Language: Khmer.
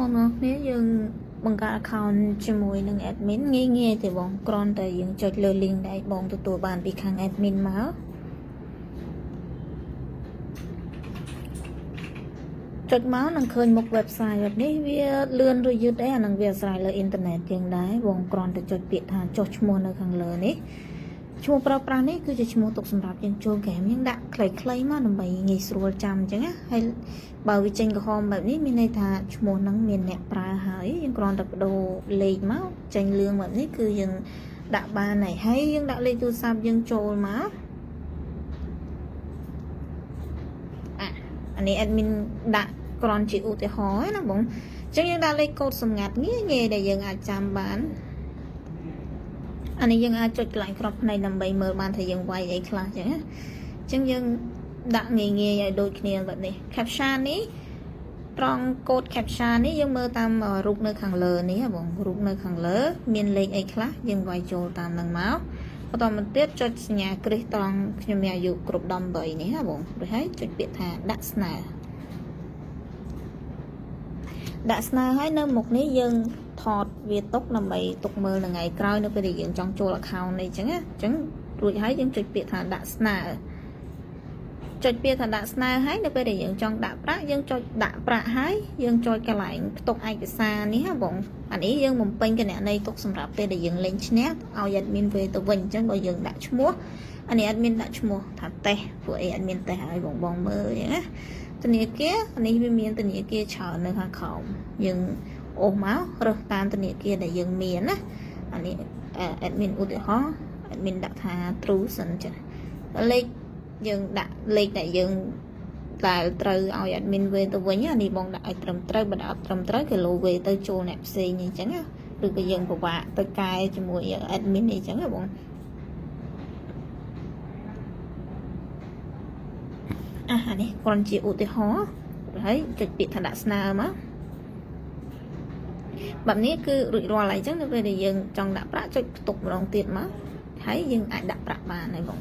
បងនេះយើងបង្កើត account ជាមួយនឹង admin ងាយទេបងគ្រាន់តែយើងចុចលើ link ដែលបងទទួលបានពីខាង admin មកចុចមកនឹងឃើញមុខ website បែបនេះវាលឿនឬយឺតអីអានឹងវាអាស្រ័យលើ internet ជាងដែរបងគ្រាន់តែចុចពាក្យថាចុះឈ្មោះនៅខាងលើនេះឈ្មោះប្រើប្រាស់នេះគឺជាឈ្មោះទុកសម្រាប់យើងចូល game យើងដាក់ខ្លីៗមកដើម្បីងាយស្រួលចាំអញ្ចឹងណាហើយបើវាចេញក្រហមបែបនេះមានន័យថាឈ្មោះហ្នឹងមានអ្នកប្រើហើយយើងគ្រាន់តែបដូរលេខមកចេញលឿងបែបនេះគឺយើងដាក់បានហើយយើងដាក់លេខទូរស័ព្ទយើងចូលមកអានេះ admin ដាក់គ្រាន់ជាឧទាហរណ៍ណាបងអញ្ចឹងយើងដាក់លេខកូដសម្ងាត់ងាយដែលយើងអាចចាំបានអានេះយើងអាចចុចកន្លែងគ្រាប់ភ្នែកដើម្បីមើលបានថាយើងវាយអីខ្លះអញ្ចឹងណាអញ្ចឹងយើងដាក់ងាយឲ្យដូចគ្នាបែបនេះ captcha នេះត្រង់កូដ captcha នេះយើងមើលតាមរូបនៅខាងលើនេះបងរូបនៅខាងលើមានលេខអីខ្លះយើងវាយចូលតាមនឹងមកបន្តមកទៀតចុចសញ្ញាគ្រីសត្រង់ខ្ញុំមានអាយុគ្រប់18នេះណាបងរួចហើយចុចពាក្យថាដាក់ស្នើហើយនៅមុខនេះយើងថតវាទុកដើម្បីទុកមើលថ្ងៃក្រោយនៅពេលដែលយើងចង់ចូល account នេះអញ្ចឹងណាអញ្ចឹងរួចហើយយើងចុចពាក្យថាដាក់ស្នើចុចពាក្យថាដាក់ស្នើហើយនៅពេលដែលយើងចង់ដាក់ប្រាក់យើងចុចដាក់ប្រាក់ហើយយើងចុចកន្លែងផ្ទុកឯកសារនេះណាបងអានេះយើងបំពេញគណនីទុកសម្រាប់ពេលដែលយើងលេងឈ្នះឲ្យ admin វាទៅវិញអញ្ចឹងបើយើងដាក់ឈ្មោះអានេះ admin ដាក់ឈ្មោះថាតេសពួកអី admin តេសឲ្យបងមើលអញ្ចឹងណាធនាគារអានេះវាមានធនាគារច្រើននៅខាងក្រោមយើងអូសមករើសតាមធនាគារដែលយើងមានណាអានេះ admin ឧទាហរណ៍ admin ដាក់ថា true សិនចាលេខយើងដាក់លេខដែលយើងដែលត្រូវឲ្យ admin វាទៅវិញអានេះបងដាក់ឲ្យត្រឹមត្រូវបើដាក់ត្រឹមត្រូវគេលោវាទៅចូលអ្នកផ្សេងអញ្ចឹងណាឬក៏យើងពិបាកទៅកែជាមួយ admin អីចឹងណាបងអានេះគ្រាន់ជាឧទាហរណ៍ហើយចុចពាក្យថាដាក់ស្នើមកបែបនេះគឺរួចរាល់ហើយអញ្ចឹងនៅពេលដែលយើងចង់ដាក់ប្រាក់ចុចផ្ទុកម្ដងទៀតមកហើយយើងអាចដាក់ប្រាក់បានហើយបង